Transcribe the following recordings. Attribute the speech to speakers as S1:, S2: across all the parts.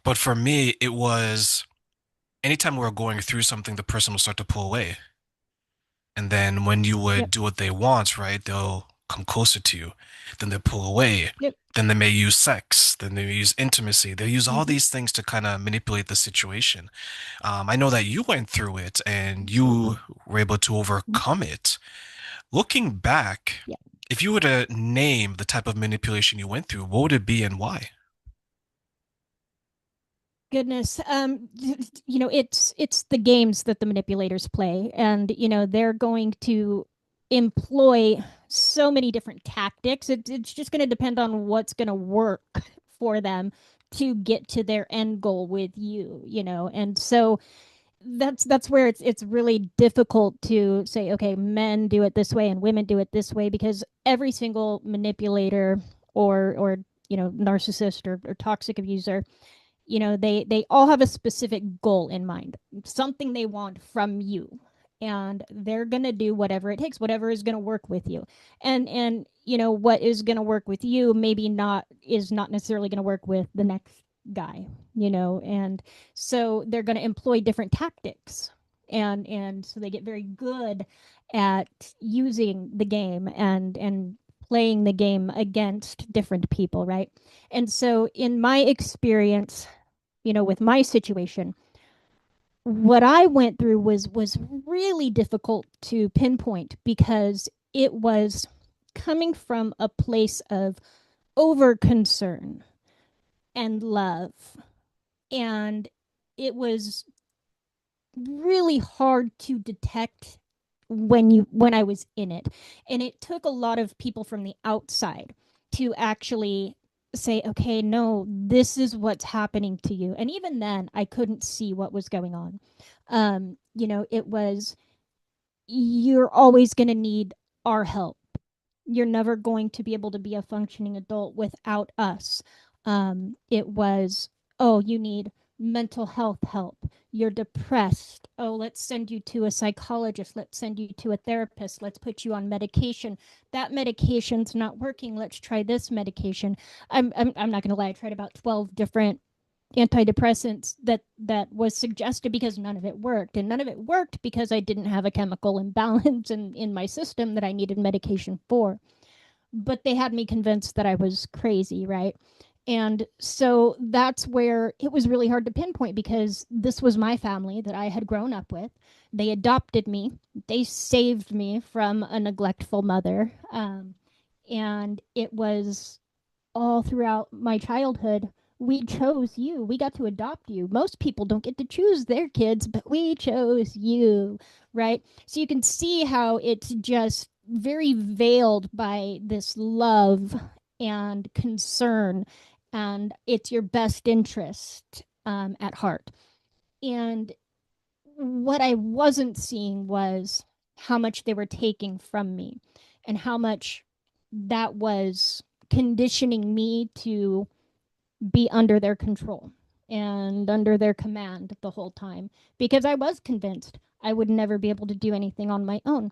S1: But for me, it was anytime we were going through something, the person would start to pull away. And then when you would
S2: Yep.
S1: do what they want, right, they'll come closer to you. Then they pull away.
S2: Yep.
S1: Then they may use sex. Then they use intimacy. They use all
S2: Hmm.
S1: these things to kind of manipulate the situation. I know that you went through it and you were able to overcome it. Looking back,
S2: Yeah.
S1: if you were to name the type of manipulation you went through, what would it be and why?
S2: Goodness. It's the games that the manipulators play, and they're going to employ so many different tactics. It's just going to depend on what's going to work for them to get to their end goal with you. And so that's where it's really difficult to say, okay, men do it this way and women do it this way, because every single manipulator or narcissist or toxic abuser, they all have a specific goal in mind, something they want from you, and they're going to do whatever it takes, whatever is going to work with you. And what is going to work with you maybe not is not necessarily going to work with the next guy. And so they're going to employ different tactics, and so they get very good at using the game and playing the game against different people, right? And so in my experience, with my situation, what I went through was really difficult to pinpoint, because it was coming from a place of over concern and love. And it was really hard to detect when I was in it. And it took a lot of people from the outside to actually say, okay, no, this is what's happening to you. And even then, I couldn't see what was going on. It was, you're always going to need our help. You're never going to be able to be a functioning adult without us. It was, oh, you need mental health help. You're depressed. Oh, let's send you to a psychologist. Let's send you to a therapist. Let's put you on medication. That medication's not working. Let's try this medication. I'm not going to lie. I tried about 12 different antidepressants that was suggested, because none of it worked, and none of it worked because I didn't have a chemical imbalance in my system that I needed medication for. But they had me convinced that I was crazy, right? And so that's where it was really hard to pinpoint, because this was my family that I had grown up with. They adopted me, they saved me from a neglectful mother. And it was all throughout my childhood. We chose you. We got to adopt you. Most people don't get to choose their kids, but we chose you, right? So you can see how it's just very veiled by this love and concern, and it's your best interest at heart. And what I wasn't seeing was how much they were taking from me, and how much that was conditioning me to be under their control and under their command the whole time, because I was convinced I would never be able to do anything on my own.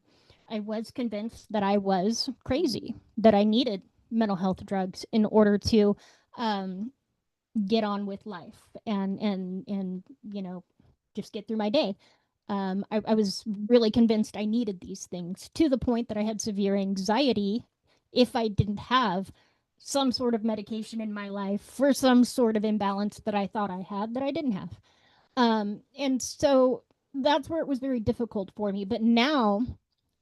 S2: I was convinced that I was crazy, that I needed mental health drugs in order to um, get on with life and just get through my day. I was really convinced I needed these things, to the point that I had severe anxiety if I didn't have some sort of medication in my life for some sort of imbalance that I thought I had that I didn't have. And so that's where it was very difficult for me. But now,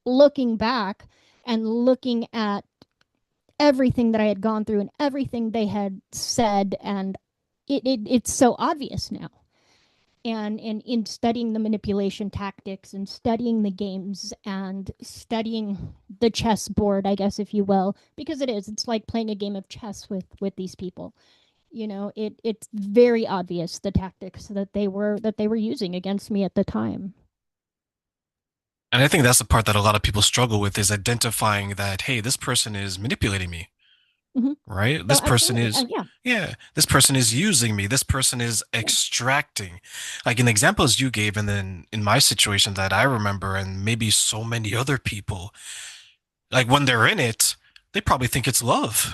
S2: looking back and looking at everything that I had gone through and everything they had said, and it's so obvious now. And in studying the manipulation tactics and studying the games and studying the chessboard, I guess, if you will, because it's like playing a game of chess with these people. It's very obvious the tactics that they were using against me at the time.
S1: And I think that's the part that a lot of people struggle with is identifying that, hey, this person is manipulating me,
S2: Mm-hmm.
S1: right?
S2: Oh,
S1: This person
S2: absolutely.
S1: is,
S2: Yeah.
S1: yeah, this person is using me. This person is
S2: Yeah.
S1: extracting. Like in examples you gave, and then in my situation that I remember, and maybe so many other people, like when they're in it, they probably think it's love,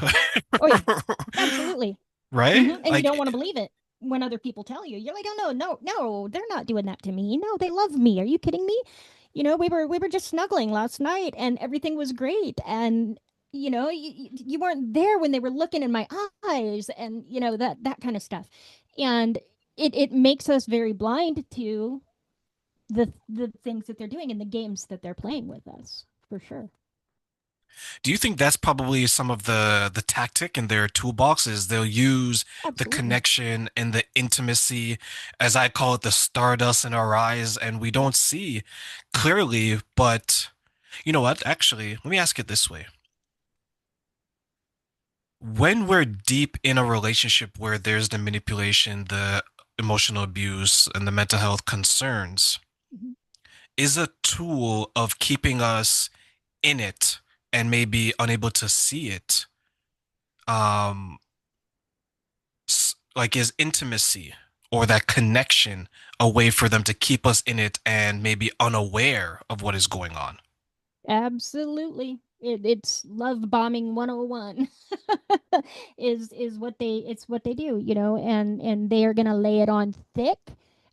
S2: Oh, yeah. Absolutely.
S1: right?
S2: Mm-hmm. And you don't
S1: Like
S2: want to believe it. when other people tell you, you're like, oh no, no, no, they're not doing that to me. No, they love me. Are you kidding me? We were just snuggling last night and everything was great. And you weren't there when they were looking in my eyes, and that kind of stuff. And it makes us very blind to the things that they're doing and the games that they're playing with us, for sure.
S1: Do you think that's probably some of the tactic in their toolbox is they'll use the
S2: Absolutely.
S1: connection and the intimacy, as I call it, the stardust in our eyes, and we
S2: Yep.
S1: don't see clearly, but you know what? Actually, let me ask it this way. When we're deep in a relationship where there's the manipulation, the emotional abuse, and the mental health concerns,
S2: Mhm.
S1: is a tool of keeping us in it and maybe unable to see it. Um, like is intimacy or that connection a way for them to keep us in it and maybe unaware of what is going on?
S2: Absolutely. It's love bombing 101. Is what they do, and they are going to lay it on thick,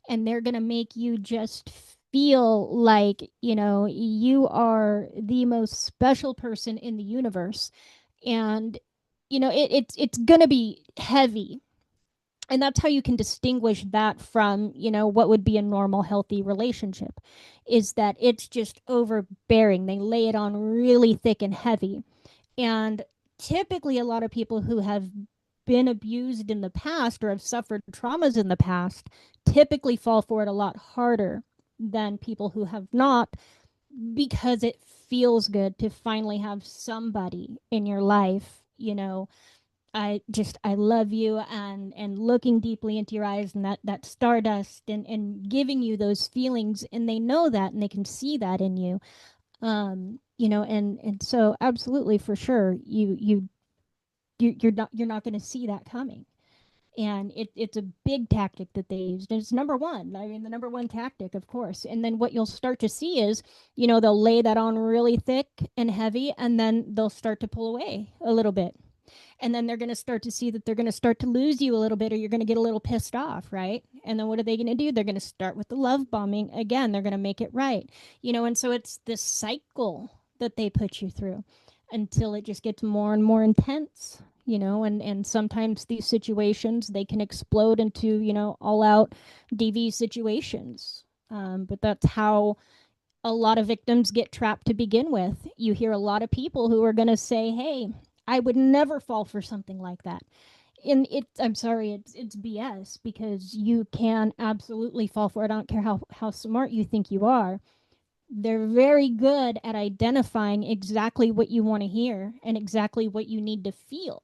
S2: and they're going to make you just feel like, you are the most special person in the universe. And it's going to be heavy, and that's how you can distinguish that from what would be a normal healthy relationship, is that it's just overbearing. They lay it on really thick and heavy. And typically a lot of people who have been abused in the past or have suffered traumas in the past typically fall for it a lot harder than people who have not, because it feels good to finally have somebody in your life, I love you, and looking deeply into your eyes, and that stardust, and giving you those feelings, and they know that, and they can see that in you. And so absolutely, for sure, you're not going to see that coming. And it's a big tactic that they used, and it's number one. I mean, the number one tactic, of course. And then what you'll start to see is, they'll lay that on really thick and heavy, and then they'll start to pull away a little bit, and then they're going to start to see that they're going to start to lose you a little bit, or you're going to get a little pissed off, right? And then what are they going to do? They're going to start with the love bombing again. They're going to make it right. And so it's this cycle that they put you through until it just gets more and more intense. And sometimes these situations, they can explode into all out DV situations. But that's how a lot of victims get trapped to begin with. You hear a lot of people who are going to say, "Hey, I would never fall for something like that." And I'm sorry, it's BS, because you can absolutely fall for it. I don't care how smart you think you are. They're very good at identifying exactly what you want to hear and exactly what you need to feel.